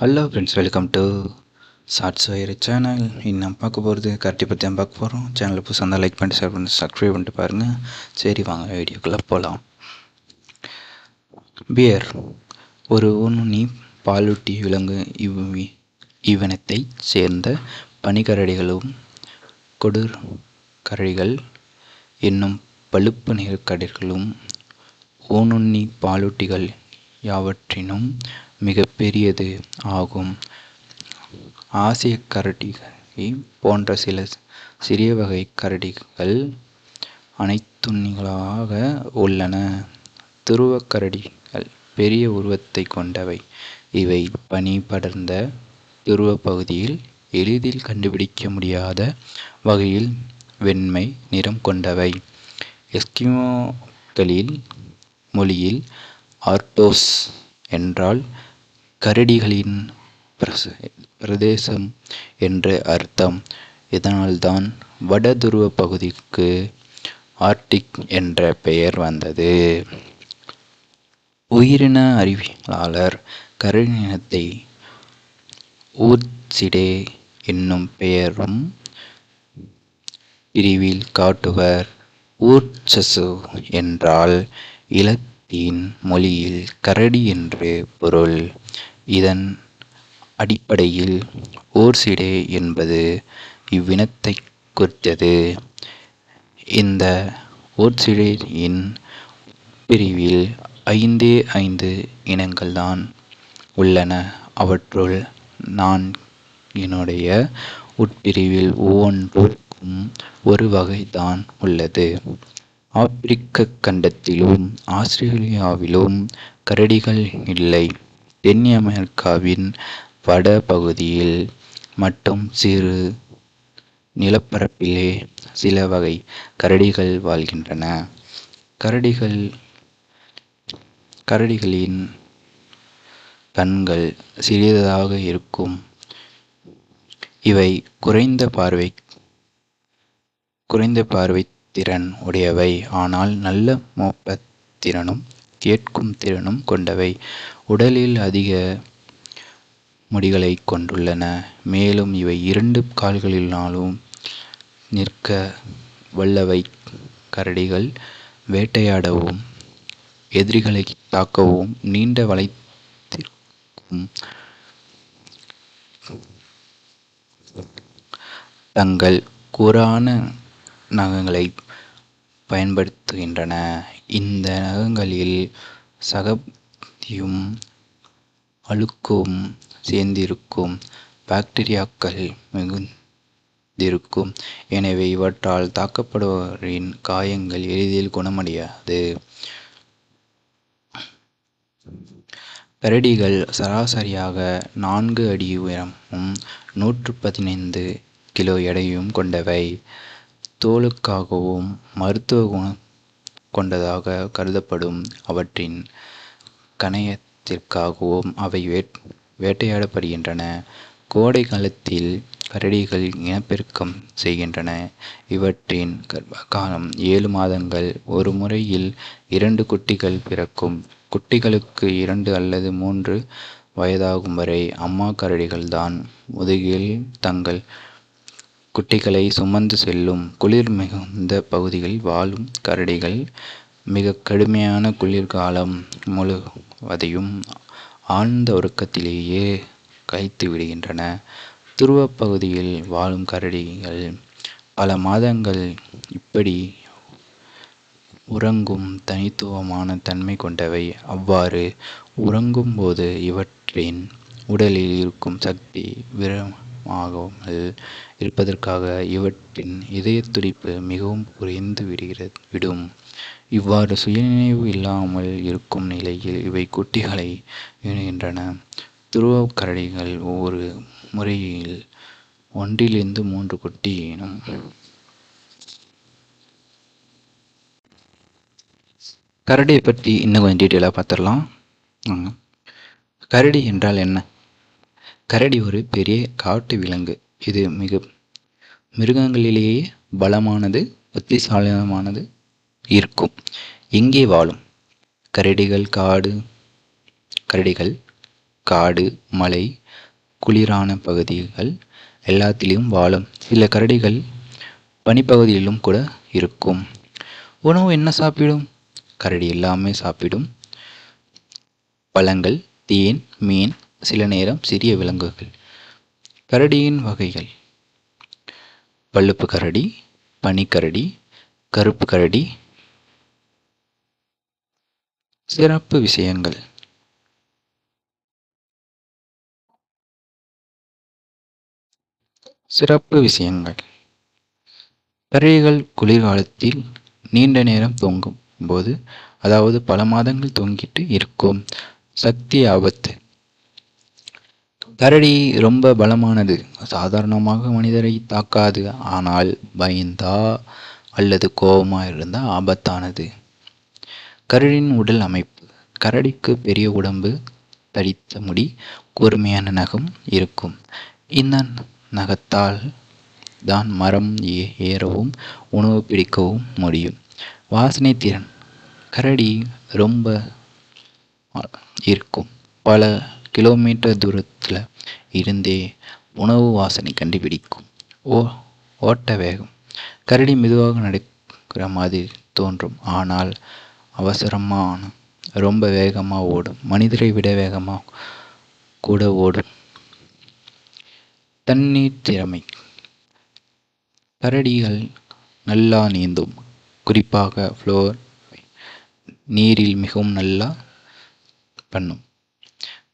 Hello friends, welcome to shorts wire channel. இன்னும் பார்க்க போகிறது கரெக்டி பற்றி தான் பார்க்க போகிறோம். சேனலில் புதுசாக இருந்தால் லைக் பண்ணிட்டு ஷேர் பண்ணிட்டு சப்ஸ்கிரைப் பண்ணிட்டு பாருங்கள். சரி, வாங்க வீடியோக்குள்ளே போகலாம். பியர் ஒரு ஊனுண்ணி பாலூட்டி விலங்கு. இவ்வினத்தைச் சேர்ந்த பனிக்கரடிகளும் கொடூர் கரடிகள் என்னும் பழுப்பு நிறக்கரடிகளும் ஊனுண்ணி பாலூட்டிகள் யாவற்றினும் மிக பெரியது ஆகும். ஆசிய கரடிகளை போன்ற சில சிறிய வகை கரடிகள் அனைத்துண்ணிகளாக உள்ளன. துருவக் கரடிகள் பெரிய உருவத்தை கொண்டவை. இவை பனி படர்ந்த துருவ பகுதியில் எளிதில் கண்டுபிடிக்க முடியாத வகையில் வெண்மை நிறம் கொண்டவை. எஸ்கிமோக்களின் மொழியில் ஆர்க்டோஸ் என்றால் கரடிகளின் பிரதேசம் என்று அர்த்தம். இதனால்தான் வட துருவ பகுதிக்கு ஆர்க்டிக் என்ற பெயர் வந்தது. உயிரின அறிவியலாளர் கரடி இனத்தை ஊர்சிடே என்னும் பெயரும் பிரிவில் காட்டுவர். ஊர்ச்சசு என்றால் இலத்தீன் மொழியில் கரடி என்று பொருள். இதன் அடிப்படையில் ஊர்சிடே என்பது இவ்வினத்தை குறித்தது. இந்த ஊர்சிடேயின் பிரிவில் 5 இனங்கள்தான் உள்ளன. அவற்றுள் 4 உட்பிரிவில் ஒவ்வொன்றுக்கும் ஒரு வகைதான் உள்ளது. ஆப்பிரிக்க கண்டத்திலும் ஆஸ்திரேலியாவிலும் கரடிகள் இல்லை. தென் அமெரிக்காவின் வட பகுதியில் மட்டும் சிறு நிலப்பரப்பிலே சில வகை கரடிகள் வாழ்கின்றன. கரடிகளின் கண்கள் சிறியதாக இருக்கும். இவை குறைந்த பார்வை திறன் உடையவை. ஆனால் நல்ல மோப்பத் திறனும் கேட்கும் திறனும் கொண்டவை. உடலில் அதிக முடிகளை கொண்டுள்ளன. மேலும் இவை 2 கால்களினாலும் நிற்க வல்லவை. கரடிகள் வேட்டையாடவும் எதிரிகளை தாக்கவும் நீண்ட வளைத்திருக்கும் தங்கள் கூரான நகங்களை பயன்படுத்துகின்றன. இந்த நகங்களில் சகதியும் அழுக்கும் சேர்ந்திருக்கும். பாக்டீரியாக்கள் மிகுந்திருக்கும். எனவே இவற்றால் தாக்கப்படுபவரின் காயங்கள் எளிதில் குணமடையாது. கரடிகள் சராசரியாக 4 அடி உயரமும் 115 கிலோ எடையும் கொண்டவை. தோலுக்காகவும் மருத்துவ குணம் கொண்டதாக கருதப்படும் அவற்றின் கணையத்திற்காகவும் அவை வேட்டையாடப்படுகின்றன. கோடை காலத்தில் கரடிகள் இனப்பெருக்கம் செய்கின்றன. இவற்றின் கர்ப்பகாலம் 7 மாதங்கள். ஒரு முறையில் 2 குட்டிகள் பிறக்கும். குட்டிகளுக்கு 2 அல்லது 3 வயதாகும் வரை அம்மா கரடிகள் தான் முதுகில் தங்கள் குட்டிகளை சுமந்து செல்லும். குளிர் மிகுந்த பகுதிகளில் வாழும் கரடிகள் மிக கடுமையான குளிர்காலம் முழுவதையும் ஆழ்ந்த உறக்கத்திலேயே கழித்து விடுகின்றன. துருவப் பகுதியில் வாழும் கரடிகள் பல மாதங்கள் இப்படி உறங்கும் தனித்துவமான தன்மை கொண்டவை. அவ்வாறு உறங்கும் போது இவற்றின் உடலில் இருக்கும் சக்தி விரயமாகாமல் இருப்பதற்காக இவற்றின் இதயத் துடிப்பு மிகவும் குறைந்து விடும். இவ்வாறு சுயநினைவு இல்லாமல் இருக்கும் நிலையில் இவை குட்டிகளை ஈனுகின்றன. துருவக் கரடிகள் ஒவ்வொரு முறையில் 1 - 3 குட்டி ஈனும். கரடியை பற்றி இன்னும் கொஞ்சம் டீட்டெயிலாக பார்த்துடலாம். கரடி என்றால் என்ன? கரடி ஒரு பெரிய காட்டு விலங்கு. இது மிருகங்களிலேயே பலமானது, புத்திசாலித்தனமானது இருக்கும். எங்கே வாழும்? கரடிகள் காடு, மலை, குளிரான பகுதிகள் எல்லாத்திலும் வாழும். சில கரடிகள் பனிப்பகுதியிலும் கூட இருக்கும். உணவு என்ன சாப்பிடும்? கரடி எல்லாமே சாப்பிடும். பழங்கள், தேன், மீன், சில நேரம் சிறிய விலங்குகள். கரடியின் வகைகள்: பழுப்பு கரடி, பனிக்கரடி, கருப்பு கரடி. சிறப்பு விஷயங்கள்: கரடிகள் குளிர்காலத்தில் நீண்ட நேரம் தொங்கும் போது, அதாவது பல மாதங்கள் தொங்கிட்டு இருக்கும். சக்தி ஆபத்து: கரடி ரொம்ப பலமானது. சாதாரணமாக மனிதரை தாக்காது. ஆனால் பயந்தா அல்லது கோபமா இருந்தா ஆபத்தானது. கரடியின் உடல் அமைப்பு: கரடிக்கு பெரிய உடம்பு, தடித்த முடி, கூர்மையான நகம் இருக்கும். இந்த நகத்தால் தான் மரம் ஏறவும் உணவு பிடிக்கவும் முடியும். வாசனை திறன்: கரடி ரொம்ப இருக்கும். பல கிலோமீட்டர் தூரத்துல இருந்தே உணவு வாசனை கண்டுபிடிக்கும். ஓட்ட வேகம்: கரடி மெதுவாக நடக்கிற மாதிரி தோன்றும். ஆனால் அவசரமான ரொம்ப வேகமா ஓடும். மனிதரை விட வேகமா கூட ஓடும். தண்ணீர் திறமை: கரடிகள் நல்லா நீந்தும். குறிப்பாக ஃப்ளோர் நீரில் மிகவும் நல்லா பண்ணும்.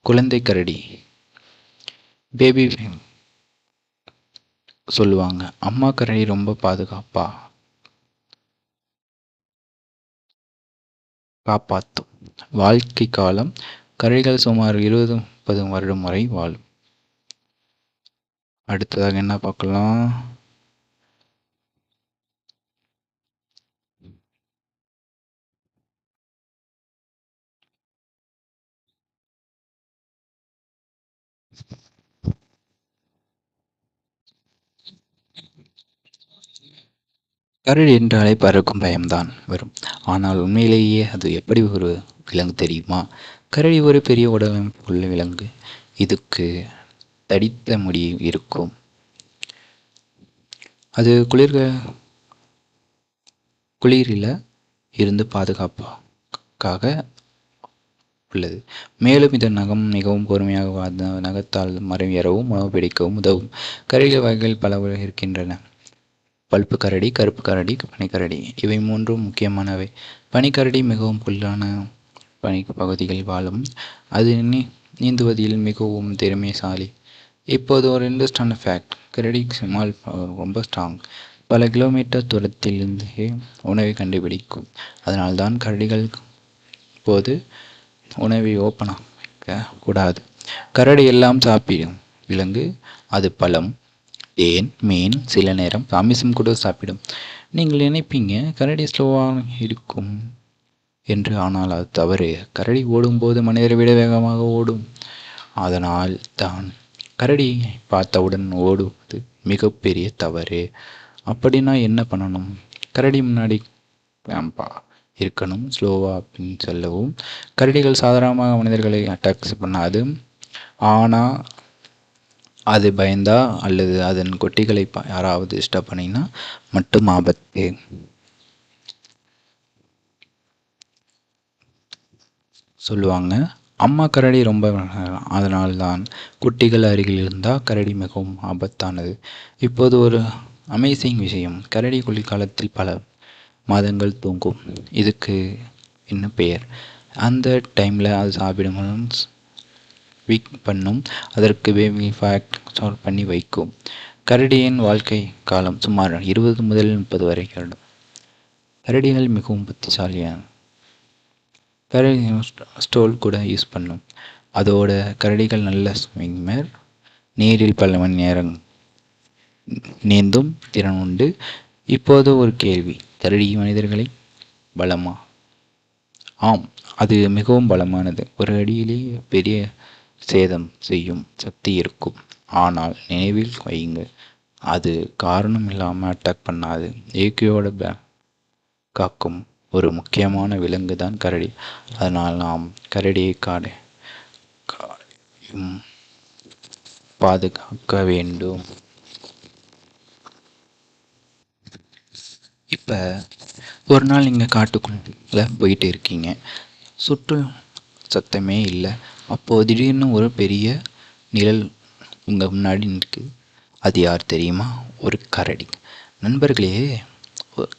குழந்தை கரடி பேபி சொல்லுவாங்க. அம்மா கரடி ரொம்ப காப்பாத்தும். வாழ்க்கை காலம்: கரடிகள் சுமார் 20-30 வருடம் வரை வாழும். அடுத்ததாக என்ன பார்க்கலாம்? கரடி என்றாலே பறக்கும் பயம்தான் வரும். ஆனால் உண்மையிலேயே அது எப்படி ஒரு விலங்கு தெரியுமா? கரடி ஒரு பெரிய உடலமைப்பு உள்ள விலங்கு. இதுக்கு தடித்த முடி இருக்கும். அது குளிரில் இருந்து பாதுகாப்பாக உள்ளது. மேலும் இதன் நகம் மிகவும் கூர்மையாக நகத்தால் மரம் ஏறவும் உணவு பிடிக்கவும் உதவும். கரடி வகைகள் பல இருக்கின்றன. பழுப்பு கரடி, கருப்பு கரடி, பனிக்கரடி. இவை மூன்றும் முக்கியமானவை. பனிக்கரடி மிகவும் குளிரான பனி பகுதிகளில் வாழும். அது நீந்துவதில் மிகவும் திறமைசாலி. இப்போது ஒரு இன்ட்ரெஸ்டான ஃபேக்ட்: கரடி ஸ்மால் ரொம்ப ஸ்ட்ராங். பல கிலோமீட்டர் தூரத்திலிருந்தே உணவை கண்டுபிடிக்கும். அதனால்தான் கரடிகள் போது உணவை ஓப்பனாக வைக்க கூடாது. கரடி எல்லாம் சாப்பிடும் விலங்கு. அது பழம், தேன், மீன், சில நேரம் மாமிசம் கூட சாப்பிடும். நீங்கள் நினைப்பீங்க கரடி ஸ்லோவாக இருக்கும் என்று. ஆனால் அது தவறு. கரடி ஓடும்போது மனிதரை விட வேகமாக ஓடும். அதனால் தான் கரடி பார்த்தவுடன் ஓடுவது மிகப்பெரிய தவறு. அப்படின்னா என்ன பண்ணணும்? கரடி முன்னாடி இருக்கணும். ஸ்லோவா அப்படின்னு சொல்லவும். கரடிகள் சாதாரணமாக மனிதர்களை அட்டாக் பண்ணாது. ஆனால் அது பயந்தா அல்லது அதன் குட்டிகளை யாராவது டிஸ்டர்ப் பண்ணினா மட்டும் ஆபத்து. சொல்லுவாங்க. அம்மா கரடி ரொம்ப அதனால்தான் குட்டிகள் அருகில் இருந்தால் கரடி மிகவும் ஆபத்தானது. இப்போது ஒரு அமேசிங் விஷயம்: கரடி குளிர்காலத்தில் பல மாதங்கள் தூங்கும். இதுக்கு என்ன பெயர்? அந்த டைமில் அது சாப்பிடும் வீக் பண்ணும். அதற்கு பேபி ஃபேட் ஸ்டோர் பண்ணி வைக்கும். கரடியின் வாழ்க்கை காலம் சுமார் 20 முதல் 30 வரை வருடம். கரடிகள் மிகவும் புத்திசாலியான. கரடி ஸ்டோல் கூட யூஸ் பண்ணும். அதோட கரடிகள் நல்ல ஸ்விம்மர். நீரில் பல மணி நேரம் நீந்தும் திறன் உண்டு. இப்போது ஒரு கேள்வி: கரடி மனிதர்களை பலமா? ஆம், அது மிகவும் பலமானது. ஒரு அடியிலேயே பெரிய சேதம் செய்யும் சக்தி இருக்கும். ஆனால் நினைவில் வையுங்க, அது காரணம் இல்லாமல் அட்டாக் பண்ணாது. இயற்கையோட காக்கும் ஒரு முக்கியமான விலங்கு தான் கரடி. அதனால் நாம் கரடியை கரடியும் பாதுகாக்க வேண்டும். இப்போ ஒரு நாள் நீங்கள் காட்டுக்குள்ளே போயிட்டு இருக்கீங்க, சுற்று சத்தமே இல்லை. அப்போது திடீர்னு ஒரு பெரிய நிழல் உங்கள் முன்னாடி நிற்குது. அது யார் தெரியுமா? ஒரு கரடி. நண்பர்களே,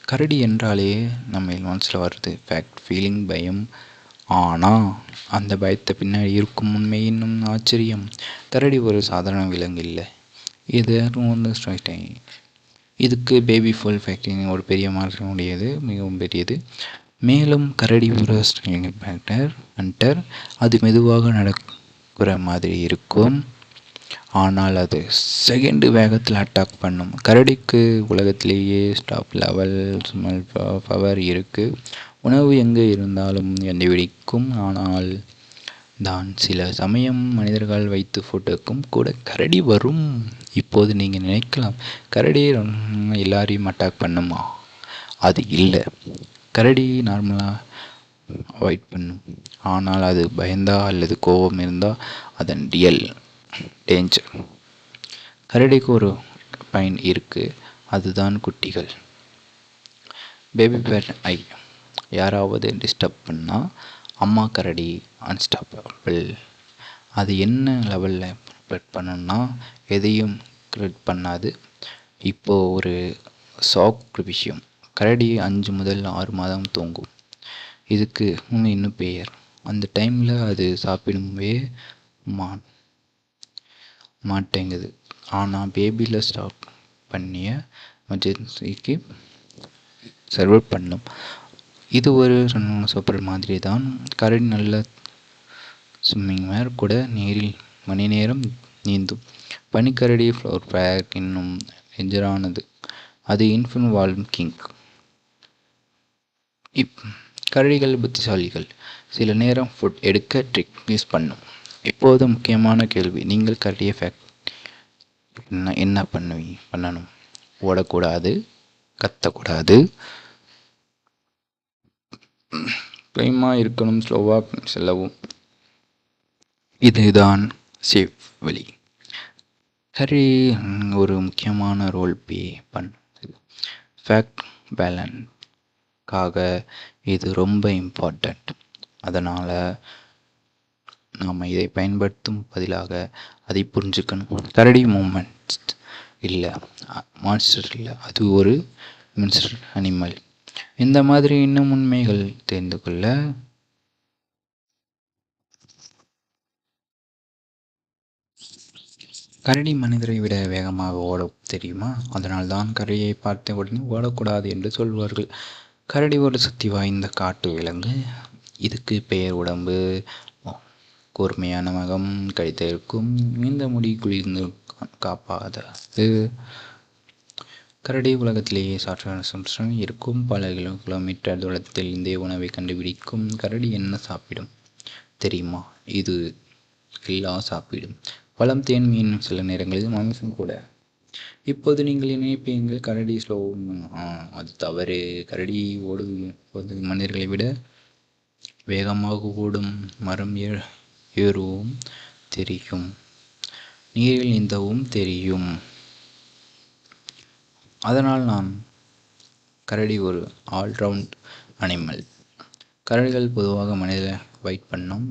கரடி என்றாலே நம்ம மனசில் வர்றது ஃபேக்ட், ஃபீலிங், பயம். ஆனால் அந்த பயத்தை பின்னாடி இருக்கும் உண்மை இன்னும் ஆச்சரியம். கரடி ஒரு சாதாரண விலங்கு இல்லை. இது இதுக்கு பேபி ஃபுல் ஃபேக்டிங் ஒரு பெரிய மாற்றம் உடையது, மிகவும் பெரியது. மேலும் கரடி ஒரு ஹண்டர். அது மெதுவாக நடக்கிற மாதிரி இருக்கும், ஆனால் அது செகண்டு வேகத்தில் அட்டாக் பண்ணும். கரடிக்கு உலகத்திலேயே ஸ்டாப் லெவல் ஸ்மெல் பவர் இருக்குது. உணவு எங்கே இருந்தாலும் கண்டுபிடிக்கும். ஆனால் தான் சில சமயம் மனிதர்கள் வைத்து ஃபோட்டோக்கும் கூட கரடி வரும். இப்போது நீங்கள் நினைக்கலாம், கரடி எல்லாரையும் அட்டாக் பண்ணுமா? அது இல்லை. கரடி நார்மலாக அவாய்ட் பண்ணும். ஆனால் அது பயந்தா அல்லது கோபம் இருந்தால் அதன் ரியல் டேஞ்சர். கரடிக்கு ஒரு பயன் இருக்குது, அதுதான் குட்டிகள். பேபி பேட் ஐ யாராவது டிஸ்டர்ப் பண்ணால் அம்மா கரடி அன்ஸ்டாப்பபிள். அது என்ன லெவலில் ப்ரெட் பண்ணணும்னா எதையும் கிரியேட் பண்ணாது. இப்போது ஒரு ஷாக் விஷயம், கரடி 5 முதல் 6 மாதம் தூங்கும். இதுக்கு இன்னும் பெயர். அந்த டைமில் அது சாப்பிடவே மாட்டேங்குது. ஆனால் பேபியில் ஸ்டாப் பண்ணிய எமர்ஜென்சிக்கு சர்வ் பண்ணும். இது ஒரு சூப்பர் மாதிரி தான். கரடி நல்ல ஸ்விம்மிங் வேர் கூட நீரில் மணி நேரம் நீந்தும். பனிக்கரடி ஃப்ளோர் பேக் இன்னும் எஜரானது. அது இன்ஃபின் வால்யூம் கிங். கரடிகள் புத்திசாலிகள். சில நேரம் ஃபுட் எடுக்க ட்ரிக் யூஸ் பண்ணும். இப்போது முக்கியமான கேள்வி, நீங்கள் கரடியை என்ன பண்ணணும்? ஓடக்கூடாது, கத்தக்கூடாது, ப்ளைமாக இருக்கணும், ஸ்லோவாக செல்லவும். இதுதான் சேஃப் வழி. கரடி ஒரு முக்கியமான ரோல் ப்ளே பண்ணுது. ஃபேக்ட் பேலன்ஸ்க்காக இது ரொம்ப இம்பார்ட்டண்ட். அதனால் நாம் இதை பயன்படுத்தும் பதிலாக அதை புரிஞ்சுக்கணும். கரடி மூமெண்ட்ஸ் இல்லை, மான்ஸ்டர் இல்லை, அது ஒரு மின்ஸ்டர் அனிமல். இந்த மாதிரி இன்னும் உண்மைகள் தெரிந்து கொள்ள கரடி மனிதரை விட வேகமாக ஓட தெரியுமா? அதனால்தான் கரடியை பார்த்த உடனே ஓடக்கூடாது என்று சொல்வார்கள். கரடி ஒரு சக்தி வாய்ந்த காட்டு விலங்கு. இதுக்கு பெயர் உடம்பு கூர்மையான மகம், கடித்த இருக்கும், நீண்ட முடி, குளிர்ந்து காப்பாது. கரடி உலகத்திலேயே சாற்ற இருக்கும். பல கிலோமீட்டர் தூரத்தில் இருந்தே உணவை கண்டுபிடிக்கும். கரடி என்ன சாப்பிடும் தெரியுமா? இது எல்லாம் சாப்பிடும். பழம், தேன், மீன், சில நேரங்களில் மாமிசம் கூட. இப்போது நீங்கள் நினைப்பீங்கள், கரடி ஸ்லோ. அது தவறு. கரடி ஓடுவது மனிதர்களை விட வேகமாக ஓடும், மரம் ஏறவும் தெரியும், நீரில் நீந்தவும் தெரியும். அதனால் கரடி ஒரு ஆல்ரவுண்ட் அனிமல். கரடிகள் பொதுவாக மனிதரை ஃபைட் பண்ணும்.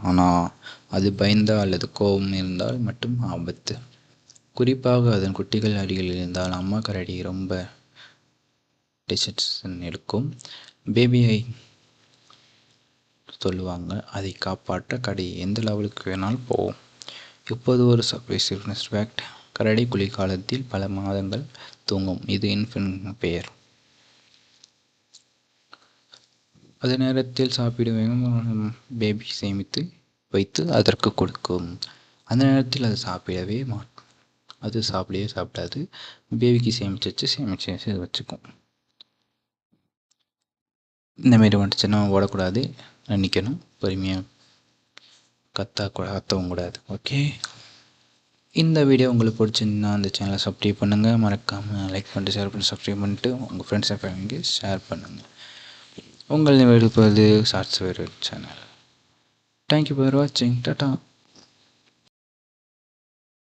ஆனால் அது பயந்தா அல்லது கோபம் இருந்தால் மட்டும் ஆபத்து. குறிப்பாக அதன் குட்டிகள் அருகில் இருந்தால் அம்மா கரடி ரொம்ப டெசிஷன் எடுக்கும். பேபியை சொல்லுவாங்க. அதை காப்பாற்ற கரடி எந்த லெவலுக்கு வேணாலும் போகும். இப்போது ஒரு சர்ப்ரைஸ் ஃபேக்ட், கரடி குளிர்காலத்தில் பல மாதங்கள் தூங்கும். இது இன்ஃபின் பெயர். அதே நேரத்தில் சாப்பிடுவேன். பேபி சேமித்து வைத்து அதற்கு கொடுக்கும். அந்த நேரத்தில் அது சாப்பிடவே சாப்பிடாது. பேபிக்கு சேமிச்சு வச்சுக்கும். இந்தமாரி வந்துச்சுன்னா ஓடக்கூடாது, நிற்கணும், பொறுமையாக கத்தவும் கூடாது. ஓகே, இந்த வீடியோ உங்களுக்கு பிடிச்சிருந்தா அந்த சேனலை சப்ஸ்கிரைப் பண்ணுங்கள். மறக்காமல் லைக் பண்ணிட்டு ஷேர் பண்ணி சப்ஸ்கிரைப் பண்ணிட்டு உங்கள் ஃப்ரெண்ட்ஸ் அண்ட் ஃபேமிலிக்கு ஷேர் பண்ணுங்கள். உங்கள் விருப்பது சாட்ஸ்வேர் சேனல். தேங்க்யூ ஃபார் வாட்சிங். டாடா.